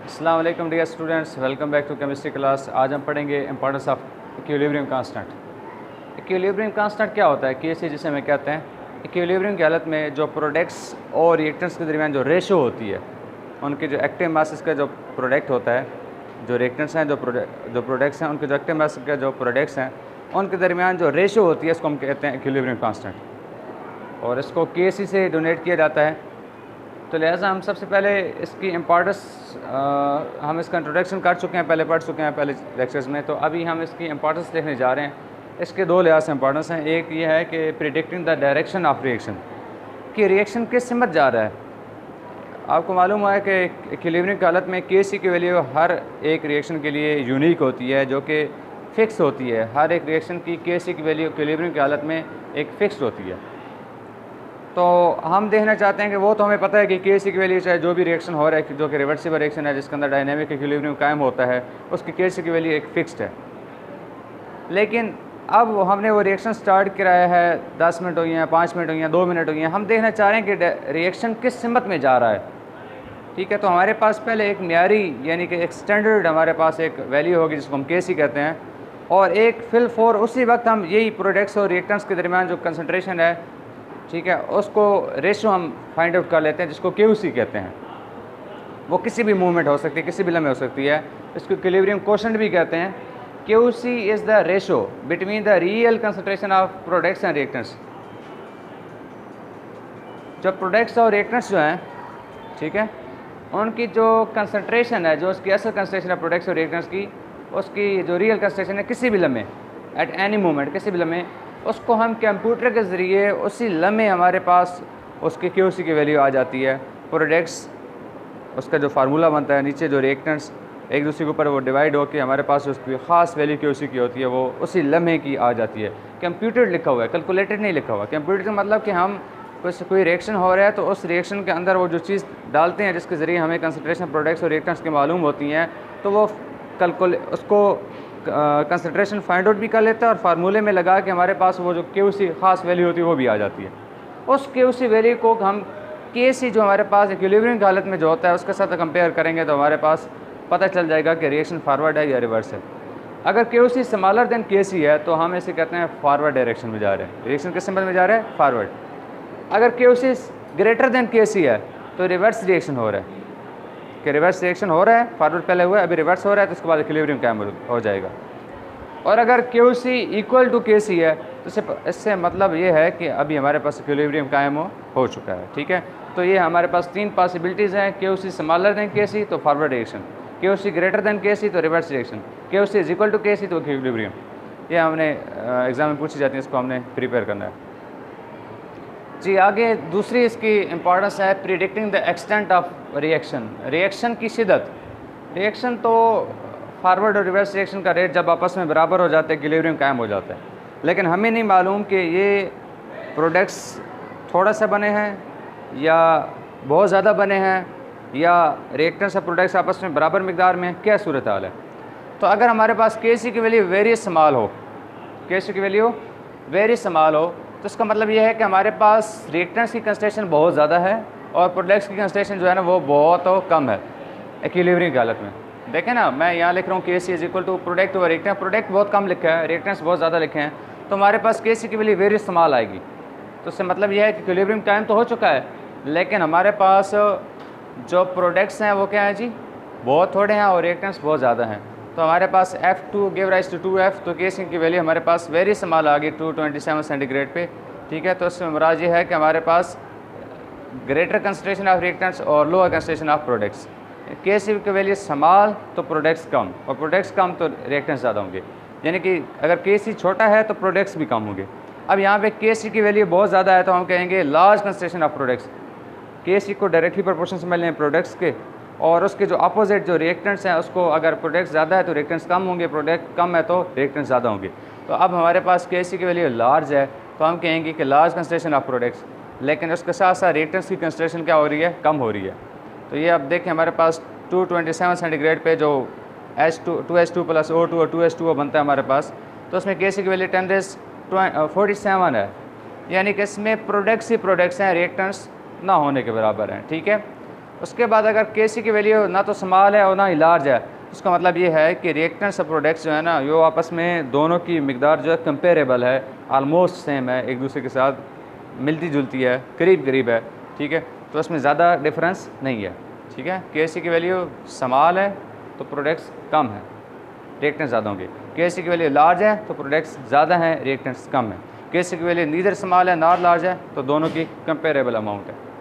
अस्सलाम वालेकुम dear students, welcome back to chemistry class. आज हम पढ़ेंगे importance of equilibrium constant. Equilibrium constant क्या होता है? केसी जिसे हमें कहते हैं। इक्विलिब्रियम की हालत में जो प्रोडक्ट्स और रिएक्टेंट्स के दरमियान जो रेशो होती है, उनके जो एक्टिव मासेस का जो प्रोडक्ट होता है, जो रिएक्टेंट्स हैं, जो प्रोडक्ट्स हैं, उनके जो एक्टिव मास के जो प्रोडक्ट्स हैं, उनके दरमियान जो रेशो होती है, इसको हम कहते हैं इक्विलिब्रियम कांस्टेंट, और इसको केसी से डोनेट किया जाता है। तो लिहाजा हम सबसे पहले इसकी इम्पॉर्टेंस हम इसका इंट्रोडक्शन कर चुके हैं, पहले पढ़ चुके हैं पहले लेक्चर्स में। तो अभी हम इसकी इम्पॉर्टेंस देखने जा रहे हैं। इसके दो लिहाज से इम्पॉर्टेंस हैं। एक ये है कि predicting the direction of reaction, कि रिएक्शन किस सिमत जा रहा है। आपको मालूम है कि इक्विलिब्रियम की हालत में केसी की वैल्यू हर एक रिएक्शन के लिए यूनिक होती है, जो कि फ़िक्स होती है। हर एक रिएक्शन की केसी की वैल्यू इक्विलिब्रियम की हालत में एक फ़िक्स होती है। तो हम देखना चाहते हैं कि वो तो हमें पता है कि केसी की वैल्यू चाहे जो भी रिएक्शन हो रहा है, जो कि रिवर्सिबल रिएक्शन है, जिसके अंदर डायनेमिक इक्विलिब्रियम कायम होता है, उसकी केसी की वैल्यू एक फ़िक्स्ड है। लेकिन अब हमने वो रिएक्शन स्टार्ट कराया है, 10 मिनट हो गए हैं, 5 मिनट हो गए हैं, 2 मिनट हो गए हैं, हम देखना चाह रहे हैं कि रिएक्शन किस सिमत में जा रहा है। ठीक है, तो हमारे पास पहले एक म्यारी यानी कि एक स्टैंडर्ड हमारे पास एक वैल्यू होगी जिसको हम केसी कहते हैं, और एक फिल फॉर उसी वक्त हम यही प्रोडक्ट्स और रिएक्टेंट्स के दरमियान जो कंसनट्रेशन है, ठीक है, उसको रेशो हम फाइंड आउट कर लेते हैं, जिसको क्यूसी कहते हैं। वो किसी भी मूवमेंट हो सकती है, किसी भी लम्हे हो सकती है। इसको इक्विलिब्रियम कोशेंट भी कहते हैं। QC is the ratio between the real concentration of products and reactants. जो प्रोडक्ट्स और रिएक्टेंट्स जो हैं, ठीक है, उनकी जो कंसनट्रेशन है, जो उसकी असल कंसनट्रेशन है प्रोडक्ट्स और रिएक्टेंट्स की, उसकी जो रियल कंसनट्रेशन है किसी भी लम्हे, एट एनी मोमेंट, किसी भी लम्हे, उसको हम कंप्यूटर के ज़रिए उसी लम्हे हमारे पास उसकी क्यूसी की वैल्यू आ जाती है। प्रोडक्ट्स उसका जो फार्मूला बनता है, नीचे जो रिएक्टेंट्स एक दूसरे के ऊपर वो डिवाइड होकर हमारे पास उसकी ख़ास वैल्यू क्यूसी की होती है, वो उसी लम्हे की आ जाती है। कंप्यूटर लिखा हुआ है, कैलकुलेटेड नहीं लिखा हुआ। कंप्यूटर का मतलब कि हम कोई रिएक्शन हो रहा है तो उस रिएक्शन के अंदर वो जो चीज़ डालते हैं जिसके ज़रिए हमें कंसनट्रेशन प्रोडक्ट्स और रिएक्टेंट्स की मालूम होती हैं, तो वो उसको कंसनट्रेशन फाइंड आउट भी कर लेता है और फार्मूले में लगा के हमारे पास वो जो क्यूसी ख़ास वैल्यू होती है वो भी आ जाती है। उस क्यूसी वैल्यू को हम केसी जो हमारे पास इक्विलिब्रियम की हालत में जो होता है उसके साथ कंपेयर करेंगे तो हमारे पास पता चल जाएगा कि रिएक्शन फारवर्ड है या रिवर्स है। अगर क्यूसी स्मॉलर देन केसी है तो हम इसे कहते हैं फॉरवर्ड डायरेक्शन में जा रहे हैं, रिएक्शन किस सिंबल में जा रहा है, फॉरवर्ड। अगर क्यूसी ग्रेटर देन केसी है तो रिवर्स रिएक्शन हो रहा है, कि रिवर्स रिएक्शन हो रहा है, फॉरवर्ड पहले हुआ है, अभी रिवर्स हो रहा है, तो उसके बाद इक्विलिब्रियम कायम हो जाएगा। और अगर क्यूसी इक्वल टू केसी है तो इससे मतलब ये है कि अभी हमारे पास इक्विलिब्रियम कायम हो चुका है। ठीक है, तो ये हमारे पास तीन पॉसिबिलिटीज़ हैं। क्यूसी स्मॉलर देन केसी तो forward reaction, QC greater than KC तो reverse reaction, QC is equal to KC तो इक्विलिब्रियम। ये हमने एग्जाम में पूछी जाती है, इसको हमने प्रिपेयर करना है। जी, आगे दूसरी इसकी इम्पॉर्टेंस है predicting the extent of reaction, reaction की शिदत। रिएक्शन तो फारवर्ड और रिवर्स रिएक्शन का रेट जब आपस में बराबर हो जाते हैं इक्विलिब्रियम कायम हो जाता है, लेकिन हमें नहीं मालूम कि ये प्रोडक्ट्स थोड़ा सा बने हैं या बहुत ज़्यादा बने हैं, या रिएक्टेंट्स और प्रोडक्ट्स आपस में बराबर मिकदार में, क्या सूरत हाल है। तो अगर हमारे पास केसी की वैल्यू वेरी स्मॉल हो, केसी की वैल्यू वेरी स्मॉल हो, तो इसका मतलब ये है कि हमारे पास रिएक्टेंट्स की कंसंट्रेशन बहुत ज़्यादा है और प्रोडक्ट्स की कंसंट्रेशन जो है ना वो बहुत कम है इक्विलिब्रियम की हालत में। देखें ना, मैं यहाँ लिख रहा हूँ केसी इज इक्वल टू प्रोडक्ट और रिएक्टेंट, प्रोडक्ट बहुत कम लिखा है, रिएक्टेंट्स बहुत ज़्यादा लिखे हैं, तो हमारे पास केसी की वैल्यू वेरी स्मॉल आएगी। तो इससे मतलब यह है कि इक्विलिब्रियम कायम तो हो चुका है, लेकिन हमारे पास जो प्रोडक्ट्स हैं वो क्या हैं जी, बहुत थोड़े हैं और रिएक्टेंट्स बहुत ज़्यादा हैं। तो हमारे पास F2 give rise to 2F, तो केसी की वैल्यू हमारे पास वेरी स्मॉल आ गई 227 सेंटीग्रेड पे। ठीक है, तो इसमें मुराद ये है कि हमारे पास ग्रेटर कंसंट्रेशन ऑफ रिएक्टेंट्स और लोअर कंसंट्रेशन ऑफ प्रोडक्ट्स। केसी की वैल्यू स्मॉल तो प्रोडक्ट्स कम, और प्रोडक्ट्स कम तो रिएक्टेंट्स ज़्यादा होंगे, यानी कि अगर केसी छोटा है तो प्रोडक्ट्स भी कम होंगे। अब यहाँ पे केसी की वैल्यू बहुत ज़्यादा है तो हम कहेंगे लार्ज कंसंट्रेशन ऑफ प्रोडक्ट्स। केसी को डायरेक्टली प्रोपोर्शन से मिलने हैं प्रोडक्ट्स के, और उसके जो अपोजिट जो रिएक्टेंट्स हैं उसको अगर प्रोडक्ट्स ज़्यादा है तो रिएक्टेंट्स कम होंगे, प्रोडक्ट कम है तो रिएक्टेंट्स ज़्यादा होंगे। तो अब हमारे पास केसी की वैल्यू लार्ज है तो हम कहेंगे कि लार्ज कंसंट्रेशन ऑफ प्रोडक्ट्स, लेकिन उसके साथ साथ रिएक्टेंट्स की कंसंट्रेशन क्या हो रही है, कम हो रही है। तो ये अब देखें हमारे पास 227 सेंटीग्रेड पे जो H2 प्लस O2 और 2H2O बनता है हमारे पास, तो उसमें केसी की वैल्यू 10⁻47 है, यानी कि इसमें प्रोडक्ट्स ही प्रोडक्ट्स हैं, रिएक्टेंट्स ना होने के बराबर हैं। ठीक है, उसके बाद अगर के की वैल्यू ना तो स्मॉल है और ना ही लार्ज है, उसका मतलब ये है कि रिएक्टेंट्स और प्रोडक्ट्स जो है ना, यो आपस में दोनों की मिकदार जो है कंपेरेबल है, आलमोस्ट सेम है, एक दूसरे के साथ मिलती जुलती है, करीब करीब है, ठीक है। तो उसमें ज़्यादा डिफरेंस नहीं है, ठीक है। के की वैल्यू स्मॉल है तो प्रोडक्ट्स कम है, रिएक्टेंट्स ज़्यादा होंगे। के की वैल्यू लार्ज है तो प्रोडक्ट्स ज़्यादा हैं, रिएक्टेंट्स कम है। के की वैल्यू नीदर स्मॉल है नॉर लार्ज है तो दोनों की कंपेरेबल अमाउंट है।